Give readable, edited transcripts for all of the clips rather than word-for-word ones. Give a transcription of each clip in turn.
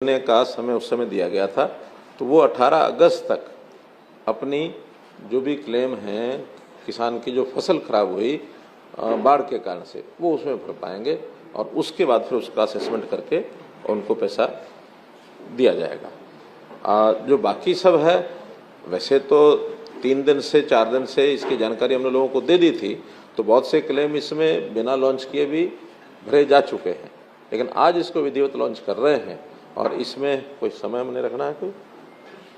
ने का समय उस समय दिया गया था, तो वो 18 अगस्त तक अपनी जो भी क्लेम हैं किसान की जो फसल खराब हुई बाढ़ के कारण से, वो उसमें भर पाएंगे और उसके बाद फिर उसका असेसमेंट करके उनको पैसा दिया जाएगा। जो बाकी सब है, वैसे तो 3 दिन से 4 दिन से इसकी जानकारी हमने लोगों को दे दी थी, तो बहुत से क्लेम इसमें बिना लॉन्च किए भी भरे जा चुके हैं, लेकिन आज इसको विधिवत लॉन्च कर रहे हैं। और इसमें कोई समय हमने रखना है कोई,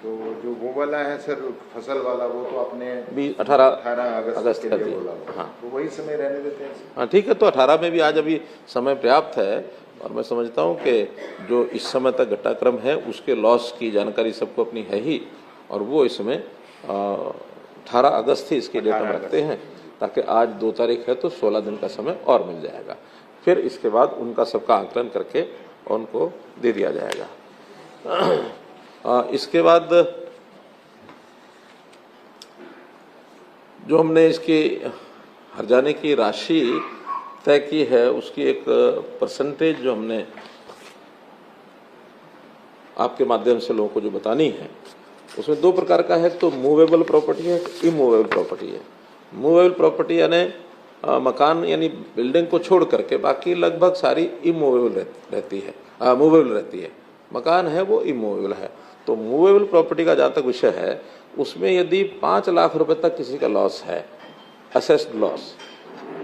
तो जो वो वाला है सर फसल वाला, वो तो आपने 18 अगस्त के का लिए दिया। बोला, हाँ, तो वही समय रहने देते हैं। हाँ ठीक है, तो 18 में भी आज अभी समय पर्याप्त है। और मैं समझता हूँ कि जो इस समय तक घटनाक्रम है उसके लॉस की जानकारी सबको अपनी है ही, और वो इसमें 18 अगस्त ही इसकी डेट हम रखते हैं, ताकि आज 2 तारीख है तो 16 दिन का समय और मिल जाएगा। फिर इसके बाद उनका सबका आकलन करके उनको दे दिया जाएगा। इसके बाद जो हमने इसकी हर्जाने की राशि तय की है, उसकी एक परसेंटेज जो हमने आपके माध्यम से लोगों को जो बतानी है, उसमें 2 प्रकार का है। तो मूवेबल प्रॉपर्टी है, इमूवेबल प्रॉपर्टी है। मूवेबल प्रॉपर्टी यानी मकान यानी बिल्डिंग को छोड़ करके बाकी लगभग सारी इमूवेबल रहती है, मूवेबल रहती है। मकान है वो इमूवेबल है। तो मूवेबल प्रॉपर्टी का जहाँ तक विषय है, उसमें यदि 5 लाख रुपए तक किसी का लॉस है, असेस्ड लॉस,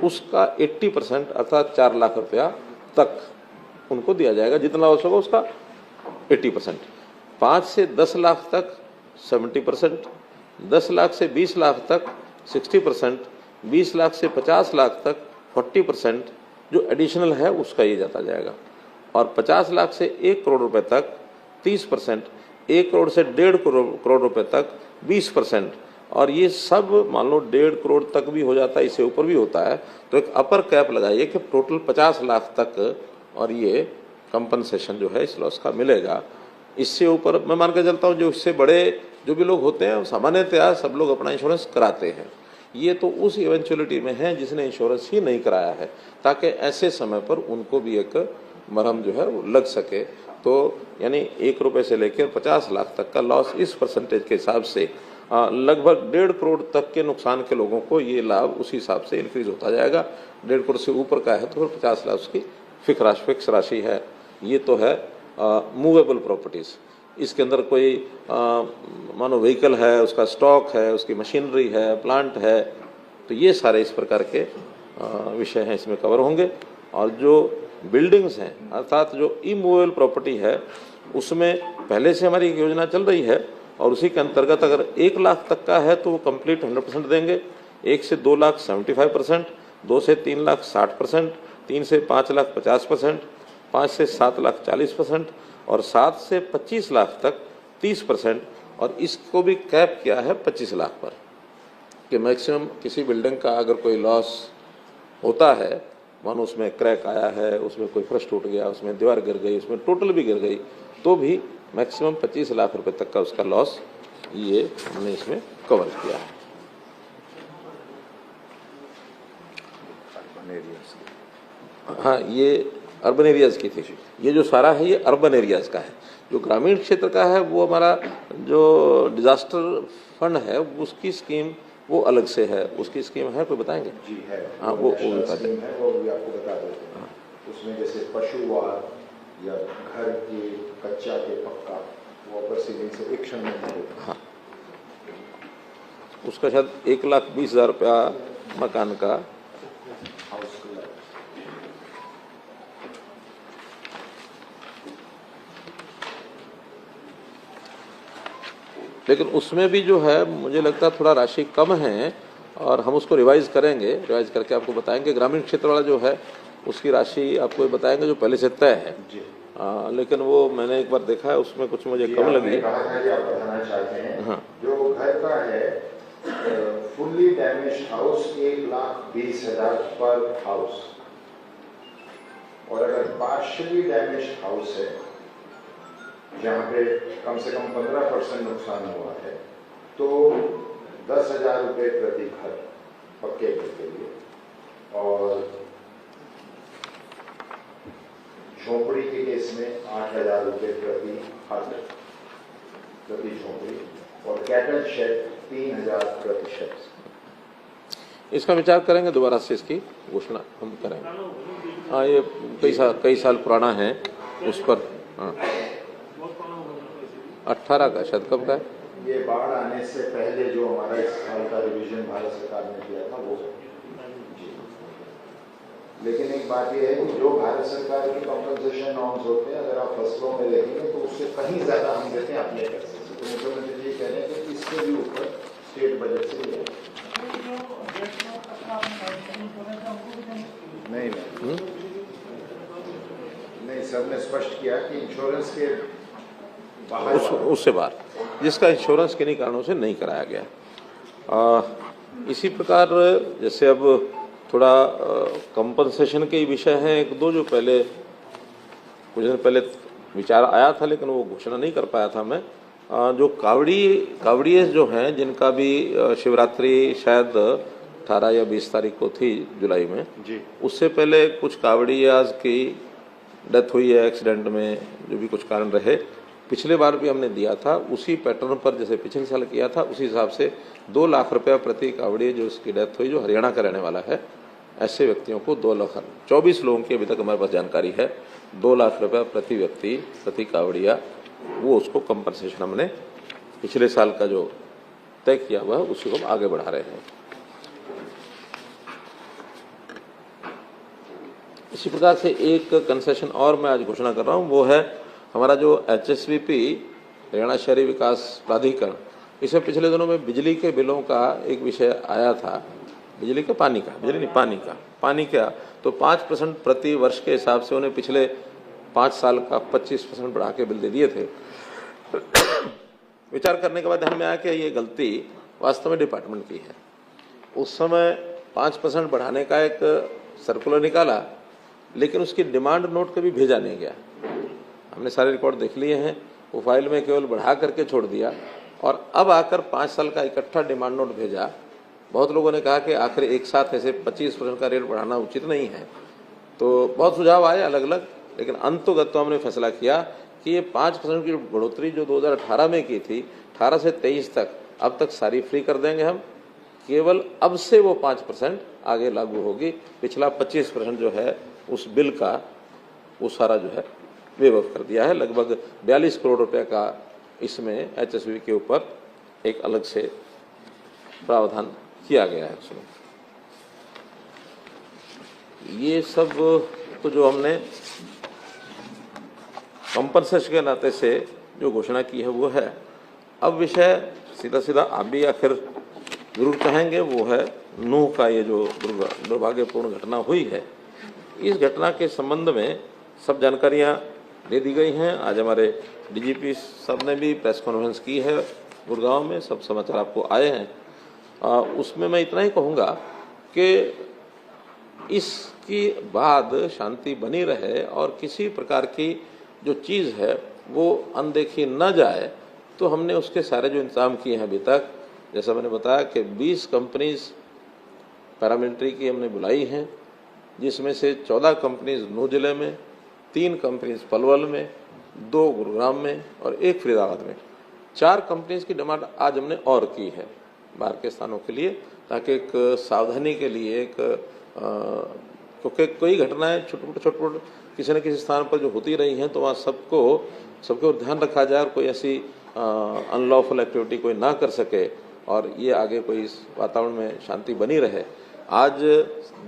उसका 80% अर्थात 4 लाख रुपया तक उनको दिया जाएगा। जितना लॉस होगा उसका 80%। 5 से 10 लाख तक 70%, 10 लाख से 20 लाख तक 60%, 20 लाख से 50 लाख तक 40% जो एडिशनल है उसका ये जाता जाएगा। और 50 लाख से 1 करोड़ रुपए तक 30%, 1 करोड़ से 1.5 करोड़ रुपए तक 20%, और ये सब मान लो 1.5 करोड़ तक भी हो जाता है, इससे ऊपर भी होता है, तो एक अपर कैप लगाइए कि टोटल 50 लाख तक और ये कंपनसेशन जो है इस लॉस का मिलेगा। इससे ऊपर मैं मान के चलता हूँ जो इससे बड़े जो भी लोग होते हैं सामान्यतया सब लोग अपना इंश्योरेंस कराते हैं। ये तो उस इवेंचुअलिटी में है जिसने इंश्योरेंस ही नहीं कराया है, ताकि ऐसे समय पर उनको भी एक मरहम जो है वो लग सके। तो यानी 1 रुपये से लेकर 50 लाख तक का लॉस इस परसेंटेज के हिसाब से लगभग 1.5 करोड़ तक के नुकसान के लोगों को ये लाभ उसी हिसाब से इंक्रीज होता जाएगा। 1.5 करोड़ से ऊपर का है तो फिर 50 लाख उसकी फिक्स राशि है। ये तो है मूवेबल प्रॉपर्टीज़। इसके अंदर कोई मानो व्हीकल है, उसका स्टॉक है, उसकी मशीनरी है, प्लांट है, तो ये सारे इस प्रकार के विषय हैं इसमें कवर होंगे। और जो बिल्डिंग्स हैं अर्थात जो इमूवेबल प्रॉपर्टी है, उसमें पहले से हमारी एक योजना चल रही है और उसी के अंतर्गत अगर 1 लाख तक का है तो वो कंप्लीट 100% देंगे, 1 से 2 लाख 75%, 2 से 3 लाख 60%, 3 से 5 लाख 50%, 5 से 7 लाख 40% और 7 से 25 लाख तक 30%। और इसको भी कैप किया है 25 लाख पर कि मैक्सिमम किसी बिल्डिंग का अगर कोई लॉस होता है, मानो उसमें क्रैक आया है, उसमें कोई फर्श टूट गया, उसमें दीवार गिर गई, उसमें टोटल भी गिर गई, तो भी मैक्सिमम 25 लाख रुपए तक का उसका लॉस ये हमने इसमें कवर किया है। हाँ, ये अर्बन एरियाज़ की थी। ये जो सारा है ये अर्बन एरियाज़ का है। जो ग्रामीण क्षेत्र का है वो हमारा जो डिजास्टर फंड है उसकी स्कीम वो अलग से है। उसकी स्कीम है, कोई बताएंगे? जी है। हाँ, वो बताते हैं, वो भी आपको बता देते हैं। उसमें जैसे पशुवाद या घर के कच्चा के पक्का, वो अपर सीलिंग से एक्शन में होता है। हाँ, उसका शायद 1,20,000 रुपया मकान का। हाउस लेकिन उसमें भी जो है मुझे लगता है थोड़ा राशि कम है और हम उसको रिवाइज करेंगे, रिवाइज करके आपको बताएंगे। ग्रामीण क्षेत्र वाला जो है उसकी राशि आपको बताएंगे जो पहले से तय है। लेकिन वो मैंने एक बार देखा है, उसमें कुछ मुझे कम लगी। हाँ, जो घर का है फुल्ली डैमेज हाउस 1,20,000 पर हाउस, और अगर पार्शियली डैमेज हाउस है जहाँ पे कम से कम 15% नुकसान हुआ है तो 10,000 रुपये प्रति घर पक्के घर के लिए। और झोपड़ी के केस में 8,000 रुपये प्रति हट, प्रति झोपड़ी, और कैटल शेड 3,000 प्रति शेड। इसका विचार करेंगे, दोबारा से इसकी घोषणा हम करेंगे। हाँ, ये कई साल पुराना है, उस पर। हाँ, 18 का शायद, कब का है? ये बाढ़ आने से पहले जो हमारा इस साल का रिवीजन भारत सरकार ने किया था वो। लेकिन एक बात ये है कि जो भारत सरकार के कॉम्पनसेशन नॉर्म्स होते हैं, अगर आप फसलों में देखेंगे तो उससे कहीं ज्यादा हम देते हैं अपने टैक्स से। तो मुख्यमंत्री जी कह रहे हैं कि इससे भी ऊपर स्टेट बजट से ही है। नहीं, सर ने स्पष्ट किया कि इंश्योरेंस के उससे बाहर, जिसका इंश्योरेंस किन्हीं कारणों से नहीं कराया गया। इसी प्रकार जैसे अब थोड़ा कंपनसेशन के विषय हैं एक दो, जो पहले कुछ दिन पहले विचार आया था, लेकिन वो घोषणा नहीं कर पाया था मैं। जो कावड़िए जो हैं, जिनका भी शिवरात्रि शायद 18 या 20 तारीख को थी जुलाई में जी, उससे पहले कुछ कावड़ियाज की डेथ हुई है एक्सीडेंट में, जो भी कुछ कारण रहे। पिछले बार भी हमने दिया था उसी पैटर्न पर, जैसे पिछले साल किया था, उसी हिसाब से 2 लाख रुपया प्रति कावड़ी जो उसकी डेथ हुई, जो हरियाणा का रहने वाला है, ऐसे व्यक्तियों को 2 लाख, 24 लोगों की अभी तक हमारे पास जानकारी है, 2 लाख रुपया प्रति व्यक्ति प्रति कावड़िया, वो उसको कंपनसेशन हमने पिछले साल का जो तय किया हुआ है उसी को आगे बढ़ा रहे हैं। इसी प्रकार से एक कंसेशन और मैं आज घोषणा कर रहा हूँ, वो है हमारा जो HSVP हरियाणा शहरी विकास प्राधिकरण, इसमें पिछले दिनों में बिजली के बिलों का एक विषय आया था, बिजली का पानी का, तो 5% प्रति वर्ष के हिसाब से उन्हें पिछले 5 साल का 25% बढ़ा के बिल दे दिए थे। विचार करने के बाद ध्यान में आया कि ये गलती वास्तव में डिपार्टमेंट की है। उस समय 5% बढ़ाने का एक सर्कुलर निकाला, लेकिन उसकी डिमांड नोट कभी भेजा नहीं गया। हमने सारे रिकॉर्ड देख लिए हैं, वो फाइल में केवल बढ़ा करके छोड़ दिया, और अब आकर 5 साल का इकट्ठा डिमांड नोट भेजा। बहुत लोगों ने कहा कि आखिर एक साथ ऐसे 25% का रेट बढ़ाना उचित नहीं है, तो बहुत सुझाव आए अलग अलग, लेकिन अंतोगत तो हमने फैसला किया कि ये 5% की बढ़ोतरी जो 2018 में की थी, 18 से 23 तक, अब तक सारी फ्री कर देंगे हम। केवल अब से वो 5% आगे लागू होगी, पिछला 25% जो है उस बिल का वो सारा जो है वेव ऑफ कर दिया है। लगभग 42 करोड़ रुपए का इसमें HSV के ऊपर एक अलग से प्रावधान किया गया है उसमें। ये सब तो जो हमने कंपनसेशन के नाते से जो घोषणा की है वो है। अब विषय सीधा सीधा आप भी आखिर जरूर कहेंगे, वो है नूह का ये जो दुर्भाग्यपूर्ण घटना हुई है। इस घटना के संबंध में सब जानकारियां दे दी गई हैं। आज हमारे DGP साहब ने भी प्रेस कॉन्फ्रेंस की है गुड़गांव में, सब समाचार आपको आए हैं। उसमें मैं इतना ही कहूँगा कि इसके बाद शांति बनी रहे और किसी प्रकार की जो चीज़ है वो अनदेखी न जाए, तो हमने उसके सारे जो इंतजाम किए हैं अभी तक, जैसा मैंने बताया कि 20 कंपनीज पैरामिलिट्री की हमने बुलाई हैं, जिसमें से 14 कंपनीज नूह जिले में, 3 कंपनीज पलवल में, 2 गुरुग्राम में और 1 फरीदाबाद में। 4 कंपनीज की डिमांड आज हमने और की है बाहर के स्थानों के लिए, ताकि एक सावधानी के लिए क्योंकि कोई घटनाएं छोट किसी न किसी स्थान पर जो होती रही हैं, तो वहाँ सबके ओर ध्यान रखा जाए और कोई ऐसी अनलॉफुल एक्टिविटी कोई ना कर सके और ये आगे कोई इस वातावरण में शांति बनी रहे। आज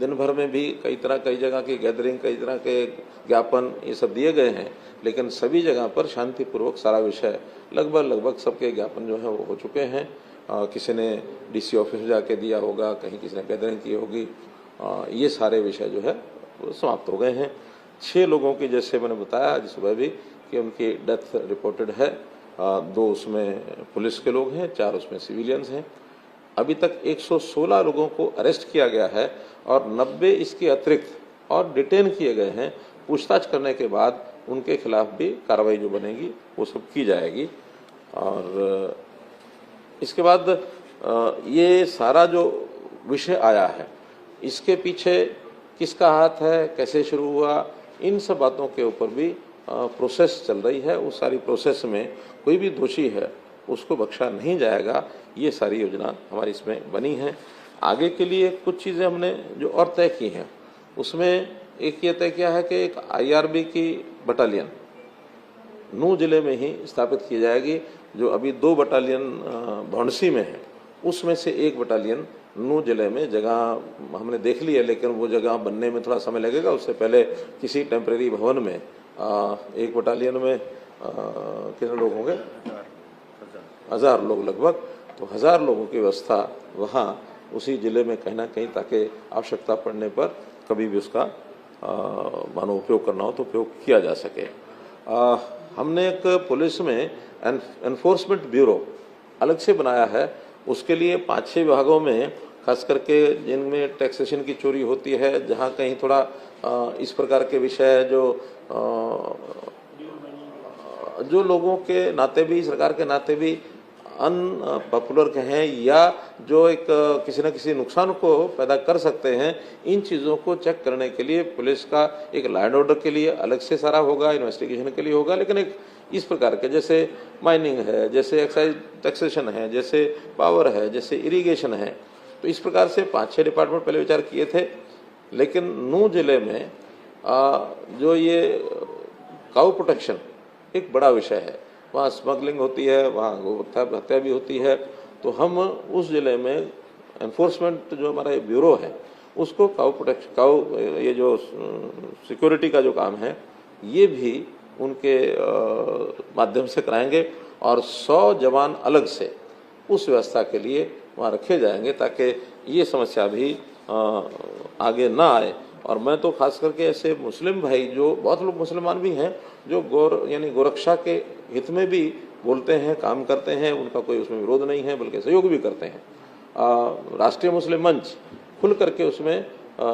दिन भर में भी कई जगह की गैदरिंग, कई तरह के ज्ञापन ये सब दिए गए हैं, लेकिन सभी जगह पर शांतिपूर्वक सारा विषय लगभग सबके ज्ञापन जो है वो हो चुके हैं। किसी ने DC ऑफिस में जाके दिया होगा, कहीं किसी ने गैदरिंग की होगी, ये सारे विषय जो है वो समाप्त हो गए हैं। 6 लोगों की, जैसे मैंने बताया आज सुबह भी, कि उनकी डेथ रिपोर्टेड है। 2 उसमें पुलिस के लोग हैं, 4 उसमें सिविलियंस हैं। अभी तक 116 लोगों को अरेस्ट किया गया है और 90 इसके अतिरिक्त और डिटेन किए गए हैं। पूछताछ करने के बाद उनके खिलाफ भी कार्रवाई जो बनेगी वो सब की जाएगी। और इसके बाद ये सारा जो विषय आया है, इसके पीछे किसका हाथ है, कैसे शुरू हुआ, इन सब बातों के ऊपर भी प्रोसेस चल रही है। उस सारी प्रोसेस में कोई भी दोषी है उसको बख्शा नहीं जाएगा। ये सारी योजना हमारी इसमें बनी है। आगे के लिए कुछ चीज़ें हमने जो और तय की हैं, उसमें एक ये तय किया है कि एक IRB की बटालियन नूह जिले में ही स्थापित की जाएगी। जो अभी 2 बटालियन भौंडसी में है, उसमें से एक बटालियन नूह जिले में जगह हमने देख ली है, लेकिन वो जगह बनने में थोड़ा समय लगेगा। उससे पहले किसी टेम्परेरी भवन में एक बटालियन में कितने लोग होंगे? 1000 लोग लगभग। तो 1000 लोगों की व्यवस्था वहाँ उसी जिले में कहीं ना कहीं, ताकि आवश्यकता पड़ने पर कभी भी उसका मानो उपयोग करना हो तो उपयोग किया जा सके। हमने एक पुलिस में एनफोर्समेंट ब्यूरो अलग से बनाया है। उसके लिए 5-6 विभागों में, खास करके जिनमें टैक्सेशन की चोरी होती है, जहाँ कहीं थोड़ा इस प्रकार के विषय जो लोगों के नाते भी, सरकार के नाते भी अनपॉपुलर कहें, या जो एक किसी न किसी नुकसान को पैदा कर सकते हैं, इन चीज़ों को चेक करने के लिए पुलिस का एक लॉ एंड ऑर्डर के लिए अलग से सारा होगा, इन्वेस्टिगेशन के लिए होगा। लेकिन एक इस प्रकार के, जैसे माइनिंग है, जैसे एक्साइज टैक्सेशन है, जैसे पावर है, जैसे इरिगेशन है, तो इस प्रकार से 5-6 डिपार्टमेंट पहले विचार किए थे। लेकिन नूह जिले में जो ये काऊ प्रोटेक्शन एक बड़ा विषय है, वहाँ स्मगलिंग होती है, वहाँ गौ हत्या भी होती है। तो हम उस जिले में एनफोर्समेंट जो हमारा ब्यूरो है, उसको काऊ ये जो सिक्योरिटी का जो काम है, ये भी उनके माध्यम से कराएंगे। और 100 जवान अलग से उस व्यवस्था के लिए वहाँ रखे जाएंगे, ताकि ये समस्या भी आगे ना आए। और मैं तो खास करके ऐसे मुस्लिम भाई, जो बहुत लोग मुसलमान भी हैं, जो गोरक्षा के हित में भी बोलते हैं, काम करते हैं, उनका कोई उसमें विरोध नहीं है, बल्कि सहयोग भी करते हैं। राष्ट्रीय मुस्लिम मंच खुल करके उसमें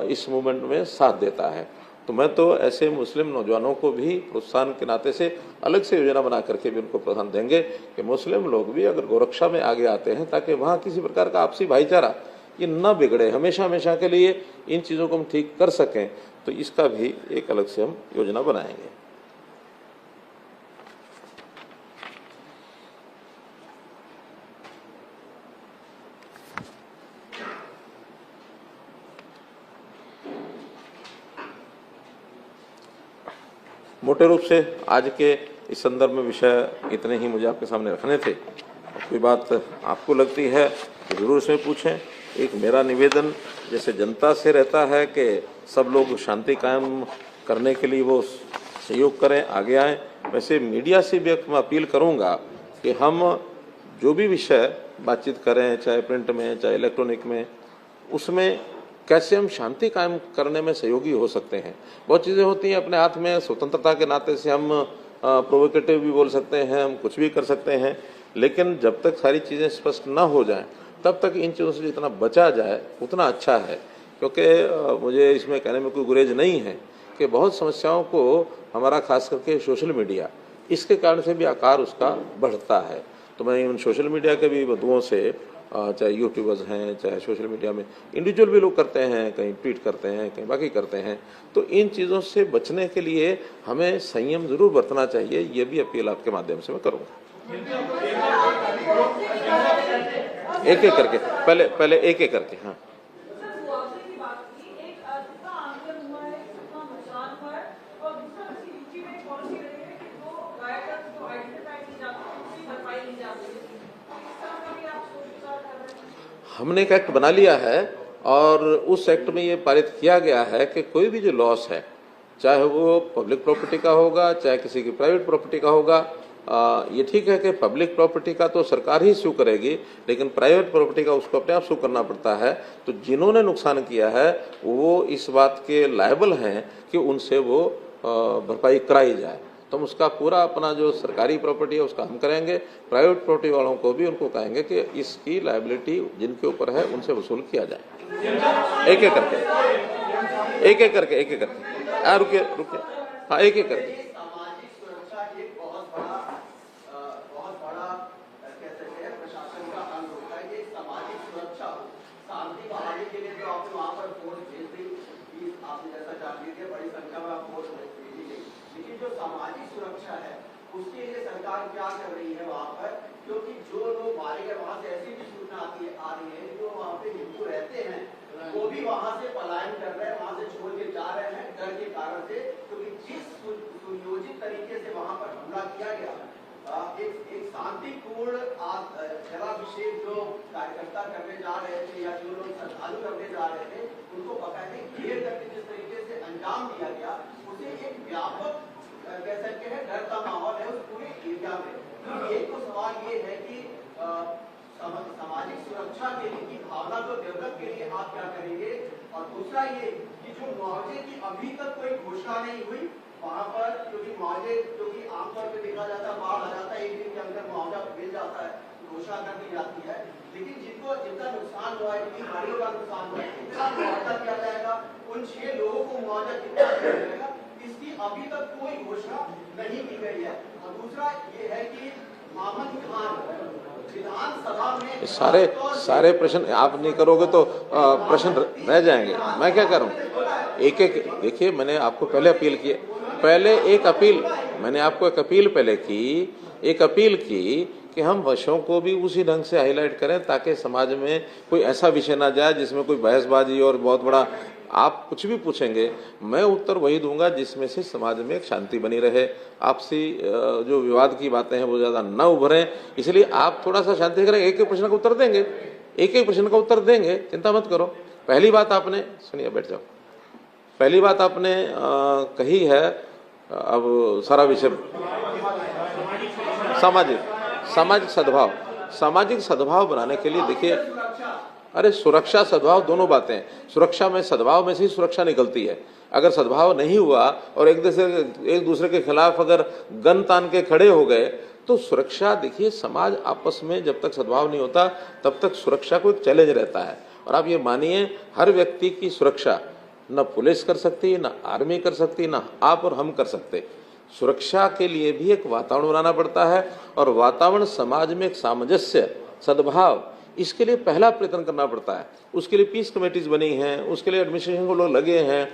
इस मूवमेंट में साथ देता है। तो मैं तो ऐसे मुस्लिम नौजवानों को भी प्रोत्साहन के नाते से अलग से योजना बना करके भी उनको प्रोत्साहन देंगे कि मुस्लिम लोग भी अगर गोरक्षा में आगे आते हैं, ताकि वहाँ किसी प्रकार का आपसी भाईचारा ये न बिगड़े, हमेशा हमेशा के लिए इन चीज़ों को हम ठीक कर सकें। तो इसका भी एक अलग से हम योजना बनाएंगे। मोटे रूप से आज के इस संदर्भ में विषय इतने ही मुझे आपके सामने रखने थे। कोई बात आपको लगती है तो जरूर इसमें पूछें। एक मेरा निवेदन जैसे जनता से रहता है कि सब लोग शांति कायम करने के लिए वो सहयोग करें, आगे आएँ, वैसे मीडिया से भी मैं अपील करूंगा कि हम जो भी विषय बातचीत करें, चाहे प्रिंट में, चाहे इलेक्ट्रॉनिक में, उसमें कैसे हम शांति कायम करने में सहयोगी हो सकते हैं। बहुत चीज़ें होती हैं अपने हाथ में, स्वतंत्रता के नाते से हम प्रोवोकेटिव भी बोल सकते हैं, हम कुछ भी कर सकते हैं, लेकिन जब तक सारी चीज़ें स्पष्ट ना हो जाएं, तब तक इन चीज़ों से जितना बचा जाए उतना अच्छा है। क्योंकि मुझे इसमें कहने में कोई गुरेज नहीं है कि बहुत समस्याओं को हमारा खास करके सोशल मीडिया, इसके कारण से भी आकार उसका बढ़ता है। तो मैं उन सोशल मीडिया के भी बंधुओं से, चाहे यूट्यूबर्स हैं, चाहे सोशल मीडिया में इंडिविजुअल भी लोग करते हैं, कहीं ट्वीट करते हैं, कहीं बाकी करते हैं, तो इन चीज़ों से बचने के लिए हमें संयम जरूर बरतना चाहिए। ये भी अपील आपके माध्यम से मैं करूँगा। एक एक करके, पहले एक एक करके। हाँ, हमने एक एक्ट बना लिया है और उस एक्ट में ये पारित किया गया है कि कोई भी जो लॉस है, चाहे वो पब्लिक प्रॉपर्टी का होगा, चाहे किसी की प्राइवेट प्रॉपर्टी का होगा, ये ठीक है कि पब्लिक प्रॉपर्टी का तो सरकार ही सू करेगी, लेकिन प्राइवेट प्रॉपर्टी का उसको अपने आप सू करना पड़ता है। तो जिन्होंने नुकसान किया है वो इस बात के लायबल हैं कि उनसे वो भरपाई कराई जाए। तो हम उसका पूरा अपना जो सरकारी प्रॉपर्टी है उसका हम करेंगे, प्राइवेट प्रॉपर्टी वालों को भी उनको कहेंगे कि इसकी लायबिलिटी जिनके ऊपर है उनसे वसूल किया जाए। एक एक करके, एक एक करके, एक एक करके। रुकिए रुकिए, हाँ, एक एक करके। शांति बहाली के लिए जो आपने वहां पर फोर्स भेज दी, आपने जैसा चाह लीजिए, बड़ी संख्या में आप फोर्स भेज लेकिन जो सामाजिक सुरक्षा है उसके लिए सरकार क्या कर रही है वहाँ पर, क्योंकि जो लोग मारे गए वहाँ से ऐसी भी सूचना आ रही है जो वहाँ पे हिंदू रहते हैं वो भी वहाँ से पलायन कर रहे हैं, वहाँ से छोड़ के जा रहे हैं डर के कारण से, क्योंकि जिस सुनियोजित तरीके से वहाँ पर हमला किया गया, एक शांतिपूर्ण जलाभिषेक जो कार्यकर्ता करने जा रहे थे या जो लोग श्रद्धालु करने जा रहे थे उनको पकड़ने घेर करके जिस तरीके से अंजाम दिया गया, उसे एक व्यापक कह सकते हैं डर का माहौल है उस पूरे एरिया में। एक तो सवाल ये है कि सामाजिक सुरक्षा के लिए की भावना को डेवलप के लिए आप क्या करेंगे, और दूसरा ये कि जो मुआवजे की अभी तक कोई घोषणा नहीं हुई वहाँ पर, क्योंकि मुआवजे जो कि आमतौर पर देखा जाता है बाढ़ आ जाता है 1 दिन के अंदर मुआवजा मिल जाता है, घोषणा कर दी जाती है, लेकिन जितना नुकसान हुआ है, जितनी गाड़ियों का नुकसान हुआ है कितना मुआवजा दिया जाएगा, उन 6 लोगों को मुआवजा कितना दिया जाएगा, इसकी अभी तक कोई घोषणा नहीं की गई है। और दूसरा ये है कि मामन खान विधानसभा में सारे प्रश्न आप नहीं करोगे तो प्रश्न रह जाएंगे। मैं क्या करूं, एक देखिए, मैंने आपको पहले अपील की, मैंने आपको एक अपील पहले की, कि हम विषयों को भी उसी ढंग से हाईलाइट करें ताकि समाज में कोई ऐसा विषय ना जाए जिसमें कोई बहसबाजी और बहुत बड़ा, आप कुछ भी पूछेंगे मैं उत्तर वही दूंगा जिसमें से समाज में एक शांति बनी रहे, आपसी जो विवाद की बातें हैं वो ज्यादा न उभरें। इसलिए आप थोड़ा सा शांति करें, एक प्रश्न का उत्तर देंगे, चिंता मत करो। पहली बात आपने सुनिए, बैठ जाओ। पहली बात आपने कही है, अब सारा विषय सामाजिक सद्भाव बनाने के लिए देखिए, अरे सुरक्षा सद्भाव दोनों बातें हैं। सुरक्षा में सद्भाव में से ही सुरक्षा निकलती है। अगर सद्भाव नहीं हुआ और एक दूसरे के खिलाफ अगर गन तान के खड़े हो गए तो सुरक्षा, देखिए समाज आपस में जब तक सद्भाव नहीं होता तब तक सुरक्षा को एक चैलेंज रहता है। और आप ये मानिए, हर व्यक्ति की सुरक्षा न पुलिस कर सकती, न आर्मी कर सकती, न आप और हम कर सकते। सुरक्षा के लिए भी एक वातावरण बनाना पड़ता है, और वातावरण समाज में एक सामंजस्य, सद्भाव, इसके लिए पहला प्रयत्न करना पड़ता है। उसके लिए पीस कमेटीज बनी हैं, उसके लिए एडमिनिस्ट्रेशन को लोग लगे हैं।